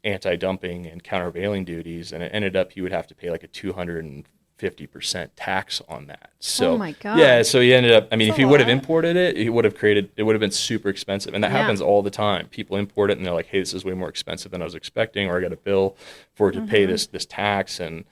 anti-dumping and countervailing duties. And it ended up he would have to pay like a 250% tax on that. So, oh my God. Yeah, so he ended up, if That's he a would have lot. imported it, it would have been super expensive. And that happens all the time. People import it and they're like, "Hey, this is way more expensive than I was expecting," or "I got a bill for to pay this tax." And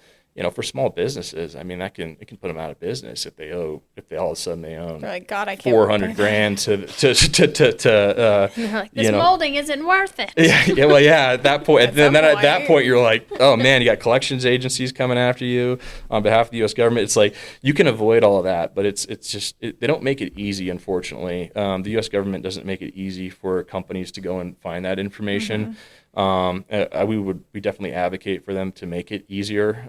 for small businesses, it can put them out of business if they all of a sudden they own They're like, "God, I can't." $400,000 You're like, this molding isn't worth it. Yeah. Well, yeah. At that point, At some at that point. point, you're like, "Oh man, you got collections agencies coming after you on behalf of the U.S. government." It's like you can avoid all of that, but it's just they don't make it easy. Unfortunately, the U.S. government doesn't make it easy for companies to go and find that information. We definitely advocate for them to make it easier,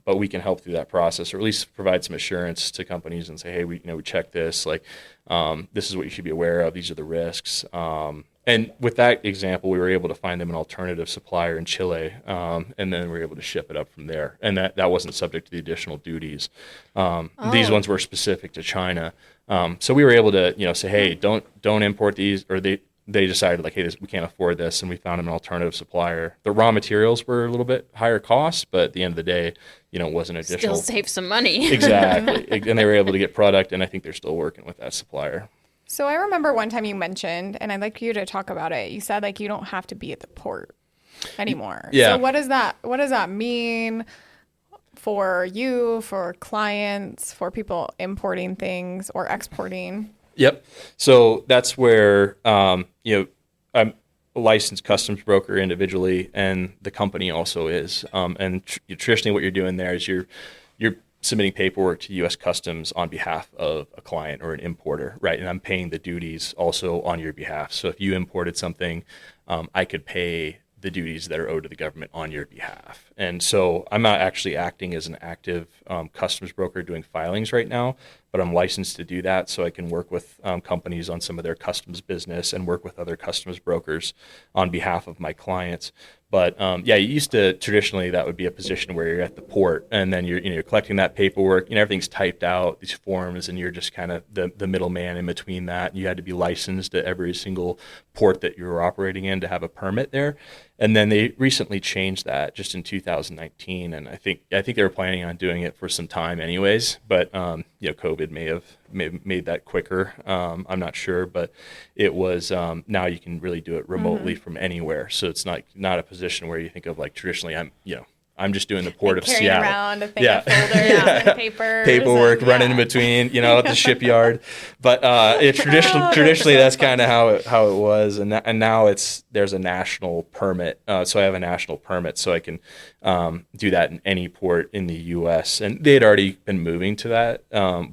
but we can help through that process, or at least provide some assurance to companies and say, "Hey, we checked this. Like, this is what you should be aware of. These are the risks." And with that example, we were able to find them an alternative supplier in Chile, and then we were able to ship it up from there. And that wasn't subject to the additional duties. These ones were specific to China. So we were able to say, "Hey, don't import these," or they decided like, "Hey, we can't afford this," and we found them an alternative supplier. The raw materials were a little bit higher cost, but at the end of the day, it wasn't additional. Still save some money. Exactly. And they were able to get product, and I think they're still working with that supplier. So I remember one time you mentioned, and I'd like you to talk about it. You said like you don't have to be at the port anymore. Yeah. So what does that mean for you, for clients, for people importing things or exporting? Yep. So that's where licensed customs broker individually, and the company also is. And traditionally, what you're doing there is you're submitting paperwork to U.S. Customs on behalf of a client or an importer, right? And I'm paying the duties also on your behalf. So if you imported something, I could pay the duties that are owed to the government on your behalf. And so I'm not actually acting as an active customs broker doing filings right now, but I'm licensed to do that, so I can work with companies on some of their customs business and work with other customs brokers on behalf of my clients. But yeah, you used to traditionally that would be a position where you're at the port, and then you're collecting that paperwork. Everything's typed out, these forms, and you're just kind of the middleman in between that. You had to be licensed at every single port that you were operating in to have a permit there. And then they recently changed that just in 2019, and I think they were planning on doing it for some time anyways. But COVID may have made that quicker. I'm not sure, but it was now you can really do it remotely from anywhere. So it's not a position where you think of like traditionally I'm just doing the port of Seattle. Around a thing of folders and paperwork running in between, at the shipyard. But traditionally that's kind of how it was, and now there's a national permit. So I have a national permit, so I can do that in any port in the U.S. And they had already been moving to that,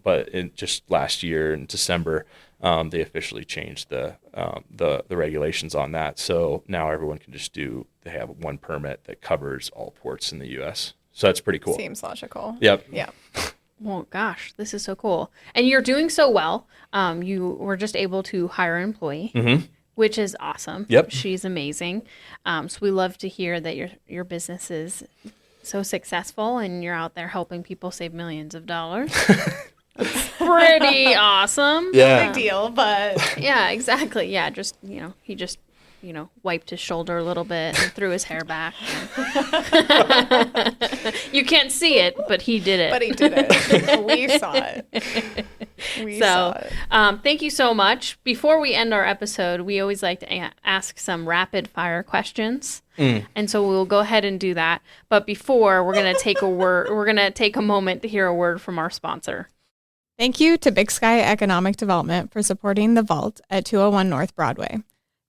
but just last year in December, they officially changed the regulations on that. So now everyone can they have one permit that covers all ports in the U.S. So that's pretty cool. Seems logical. Yep. Yeah. Well, gosh, this is so cool. And you're doing so well. You were just able to hire an employee, which is awesome. Yep. She's amazing. So we love to hear that your business is so successful and you're out there helping people save millions of dollars. Pretty awesome. Yeah. Big deal, but yeah, exactly. Yeah, just he just wiped his shoulder a little bit and threw his hair back. You can't see it, but he did it. But he did it. We saw it. We saw it. Thank you so much. Before we end our episode, we always like to ask some rapid fire questions. And so we'll go ahead and do that. But before, we're going to take a moment to hear a word from our sponsor. Thank you to Big Sky Economic Development for supporting The Vault at 201 North Broadway.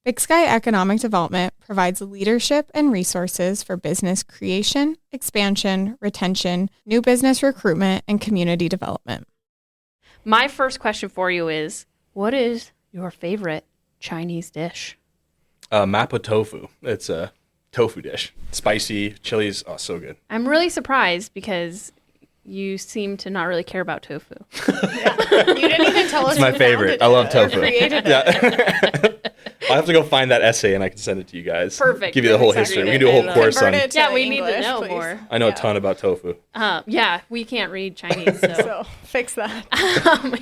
Big Sky Economic Development provides leadership and resources for business creation, expansion, retention, new business recruitment, and community development. My first question for you is, what is your favorite Chinese dish? Mapo tofu. It's a tofu dish. Spicy, chilies. Oh, so good. I'm really surprised because you seem to not really care about tofu. Yeah. You didn't even tell us. It's my favorite. I love tofu. Created it. Yeah. I'll have to go find that essay and I can send it to you guys. Perfect. Give you the whole history. We can do a whole course on. Yeah, we need to know more. I know a ton about tofu. Yeah, we can't read Chinese, so, So fix that.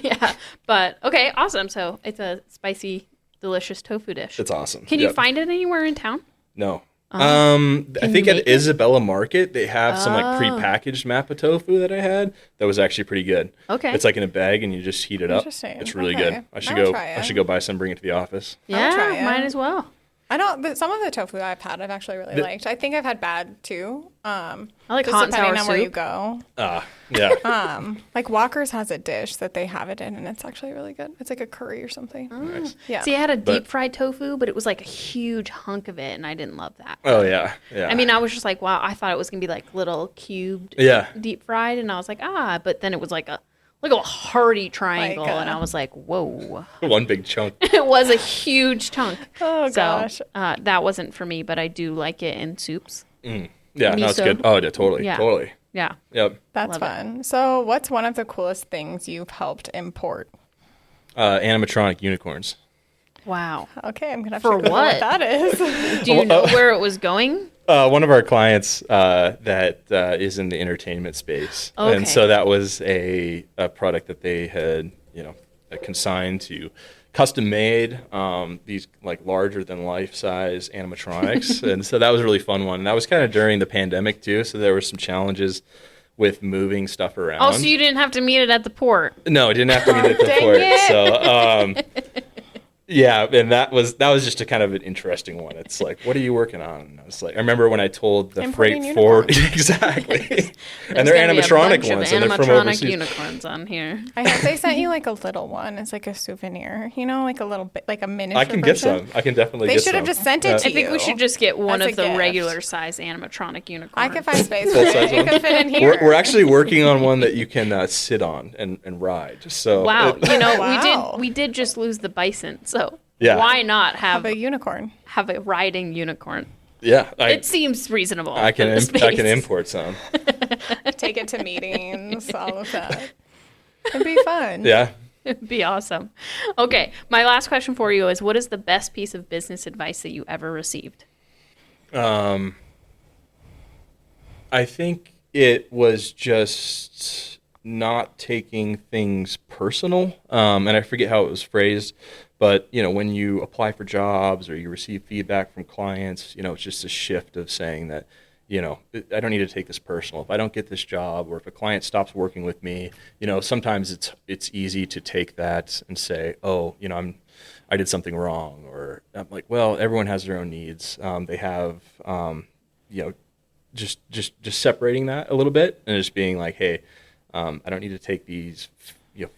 yeah. But okay, awesome. So it's a spicy, delicious tofu dish. It's awesome. Can you find it anywhere in town? No. I think at make it? Isabella Market they have some like prepackaged Mapo tofu that I had that was actually pretty good. Okay. It's like in a bag and you just heat it up. Interesting. It's really Okay. good. I I'll should go buy some, bring it to the office. Yeah, try it. might as well. But some of the tofu that I've had, I've actually really liked. I think I've had bad too. I like just hot and sour depending on where soup. you go. Yeah. Like Walker's has a dish that they have it in, and it's actually really good. It's like a curry or something. Nice. Yeah. See, I had a deep fried tofu, but it was like a huge hunk of it, and I didn't love that. Oh yeah. Yeah. I mean, I was just like, wow, I thought it was gonna be like little cubed deep fried, and I was like, but then it was like a hearty triangle, and I was like, whoa. One big chunk. It was a huge chunk. Oh, gosh. So that wasn't for me, but I do like it in soups. Yeah, no, it's Miso. good. Oh, yeah, totally. Yeah. Totally. Yeah. Yep. That's Love it. fun. So what's one of the coolest things you've helped import? Animatronic unicorns. Wow. Okay, I'm going to have For to Google what? what that is. Do you know where it was going? One of our clients that is in the entertainment space, Okay. and so that was a product that they had, consigned to custom made these like larger than life size animatronics, and so that was a really fun one. And that was kind of during the pandemic too, so there were some challenges with moving stuff around. Oh, so you didn't have to meet it at the port. No, I didn't have to meet it at the Dang port. it. So Yeah, and that was just a kind of an interesting one. It's like, what are you working on? And I was like, I remember when I told the Importing freight forward unicorns. exactly, and There's they're gonna be a animatronic bunch of ones, and they're from animatronic overseas. unicorns on here. I hope they sent you like a little one. It's like a souvenir, like a little bit, like a miniature I can get version. some. I can definitely. They get should have some. just sent it to I think we you. should just get one As of a the gift. regular size animatronic unicorns. I could find space for Full it. size You one. could fit in here. We're actually working on one that you can sit on and ride. So Wow, Wow. we did just lose the bison, so Yeah. why not Have have a unicorn. a riding unicorn? yeah, It seems reasonable. I can for the I can space. import some. Take it to meetings, all of that. It'd be fun. Yeah. It'd be awesome. Okay, my last question for you is: what is the best piece of business advice that you ever received? I think it was just not taking things personal. And I forget how it was phrased, but when you apply for jobs or you receive feedback from clients, it's just a shift of saying that, I don't need to take this personal. If I don't get this job, or if a client stops working with me, sometimes it's easy to take that and say, oh, I did something wrong, or I'm like, well, everyone has their own needs. They have, just separating that a little bit and just being like, hey, I don't need to take these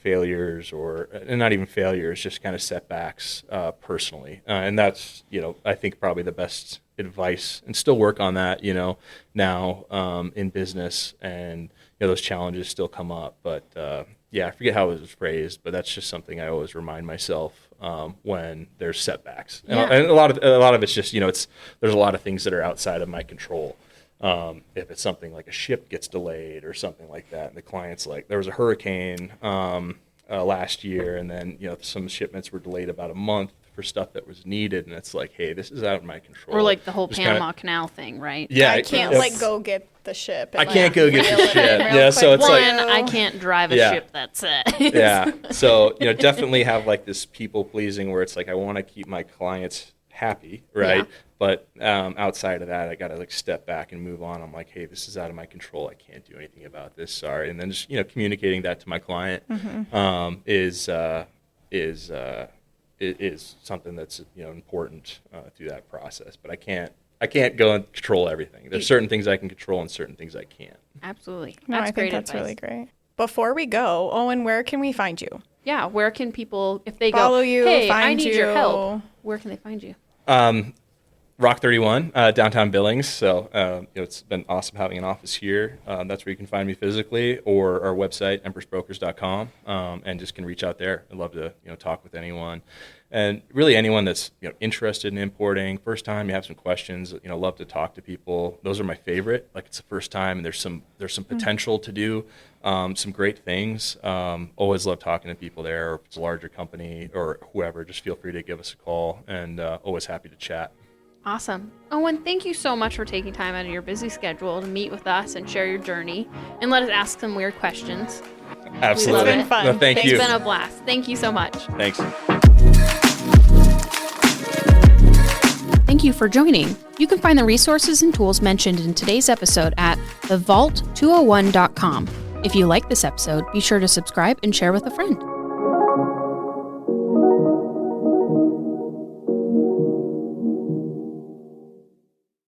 failures and not even failures, just kind of setbacks personally. And that's, I think probably the best advice, and still work on that, now in business, and those challenges still come up. But I forget how it was phrased, but that's just something I always remind myself when there's setbacks. And a lot of it's just, there's a lot of things that are outside of my control. If it's something like a ship gets delayed or something like that, and the client's like, there was a hurricane last year, and then some shipments were delayed about a month for stuff that was needed, and it's like, hey, this is out of my control. Or like the whole Just Panama Canal thing, right? Yeah, I can't go get the ship. And, I can't go get the reel it ship. in real Yeah, so quick. it's like- One, I can't drive a Yeah. ship that size. Yeah. So, definitely have like this people pleasing where it's like, I want to keep my clients happy, right? Yeah. But outside of that, I got to like step back and move on. I'm like, hey, this is out of my control. I can't do anything about this. Sorry. And then just, communicating that to my client is something that's, important through that process. But I can't go and control everything. There's certain things I can control and certain things I can't. Absolutely. No, That's I great think that's advice. really great. Before we go, Owen, where can we find you? Yeah, where can people, if they Follow go, you, hey, I find need your you. help, where can they find you? Rock 31, downtown Billings. So it's been awesome having an office here. That's where you can find me physically, or our website, empressbrokers.com, and just can reach out there. I'd love to talk with anyone, and really anyone that's interested in importing. First time, you have some questions. Love to talk to people. Those are my favorite. Like, it's the first time, and there's some potential to do some great things. Always love talking to people there. Or if it's a larger company or whoever, just feel free to give us a call, and always happy to chat. Awesome. Owen, thank you so much for taking time out of your busy schedule to meet with us and share your journey and let us ask some weird questions. Absolutely. It's been fun. No, thank It's you. been a blast. Thank you so much. Thanks. Thank you for joining. You can find the resources and tools mentioned in today's episode at thevault201.com. If you like this episode, be sure to subscribe and share with a friend.